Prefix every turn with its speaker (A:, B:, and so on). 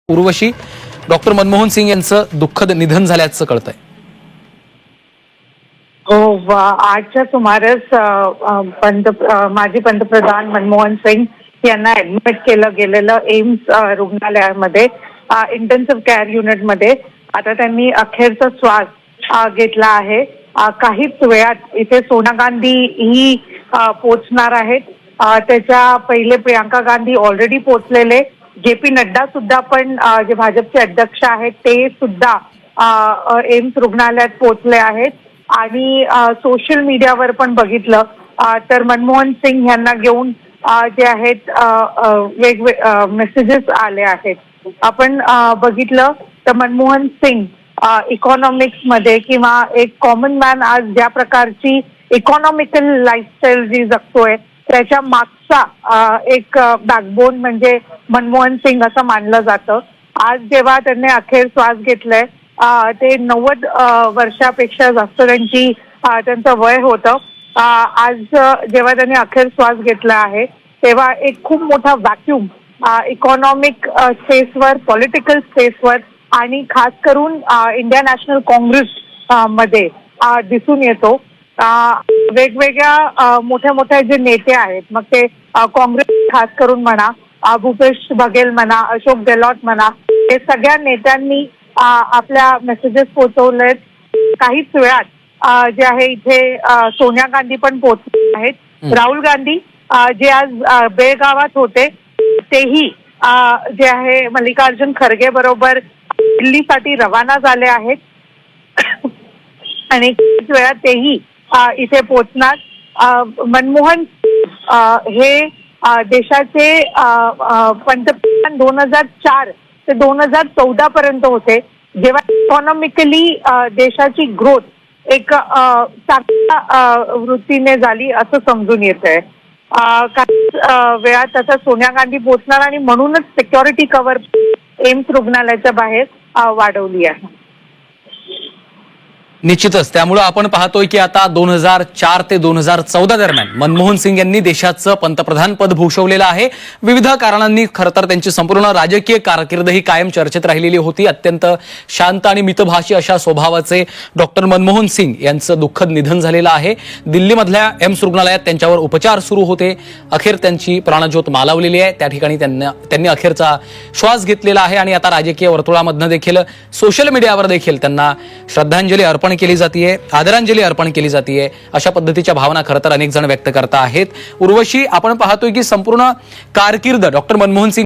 A: Urvashi, doctor Manmohan Singh यांचं दुःखद निधन झाल्याचं कळतंय.
B: हो, आजच्या सुमारास माजी पंतप्रधान मनमोहन सिंग यांना ऍडमिट केलं गेलेलं एम्स रुग्णालयामध्ये इंटेन्सिव्ह केअर युनिटमध्ये. आता त्यांनी अखेरचा श्वास घेतला आहे. काहीच वेळात इथे सोनिया गांधी ही पोहोचणार आहेत. त्याच्या पहिले प्रियांका गांधी ऑलरेडी पोहोचलेले. जे.पी. नड्डा सुद्धा पण जे भाजपचे अध्यक्ष आहेत ते सुद्धा एम्स रुग्णालयात पोहोचले आहेत. आणि सोशल मीडियावर पण बघितलं तर मनमोहन सिंग यांना घेऊन जे आहेत मेसेजेस आले आहेत. आपण बघितलं तर मनमोहन सिंग इकॉनॉमिक्स मध्ये किंवा एक कॉमन मॅन आज ज्या प्रकारची इकॉनॉमिकल लाईफस्टाईल जी जगतोय त्याच्या मागचा एक बॅकबोन म्हणजे मनमोहन सिंग असं मानलं जातं. आज जेव्हा त्यांनी अखेर श्वास घेतलाय ते 90 वर्षापेक्षा जास्त त्यांचं वय होतं. आज जेव्हा त्यांनी अखेर श्वास घेतला आहे तेव्हा एक खूप मोठा व्हॅक्यूम इकॉनॉमिक स्पेसवर, पॉलिटिकल स्पेसवर आणि खास करून इंडियन नॅशनल काँग्रेस मध्ये दिसून येतो. वेगवेगळ्या मोठ्या मोठ्या जे नेते आहेत, मग ते काँग्रेस खास करून म्हणा, भूपेश बघेल म्हणा, अशोक गेहलोत म्हणा, हे सगळ्या नेत्यांनी आपल्या मेसेजेस पोहोचवलेत. काहीच वेळात जे आहे इथे सोनिया गांधी पण पोहोचले आहेत. राहुल गांधी जे आज बेळगावात होते तेही जे आहे मल्लिकार्जुन खरगे बरोबर दिल्लीसाठी रवाना झाले आहेत आणि काहीच वेळात तेही इथे पोहोचणार. मनमोहन हे देशाचे पंतप्रधान 2004 ते 2014 पर्यंत होते, जेव्हा इकॉनॉमिकली देशाची ग्रोथ एक चांगल्या वृत्तीने झाली असं समजून येत आहे. काही वेळात आता सोनिया गांधी पोहोचणार आणि म्हणूनच सिक्युरिटी कव्हर एम्स रुग्णालयाच्या बाहेर वाढवली आहे.
A: निश्चितच त्यामुळे आपण पाहतोय की आता 2004 ते 2014 दरम्यान मनमोहन सिंग यांनी देशाचं पंतप्रधान पद भूषवलेलं आहे. विविध कारणांनी खरं तर त्यांची संपूर्ण राजकीय कारकीर्द ही कायम चर्चेत राहिलेली होती. अत्यंत शांत आणि मितभाषी अशा स्वभावाचे डॉक्टर मनमोहन सिंग यांचं दुःखद निधन झालेलं आहे. दिल्लीमधल्या एम्स रुग्णालयात त्यांच्यावर उपचार सुरू होते. अखेर त्यांची प्राणज्योत मालवलेली आहे. त्या ठिकाणी त्यांनी अखेरचा श्वास घेतलेला आहे आणि आता राजकीय वर्तुळामधनं देखील सोशल मीडियावर देखील त्यांना श्रद्धांजली अर्पण केली जातीये, आदरांजली अर्पण केली जातीये. अशा पद्धतीच्या भावना खरं तर अनेक जण व्यक्त करत आहेत. उर्वशी, आपण पाहतोय की संपूर्ण कारकीर्द डॉक्टर मनमोहन सिंग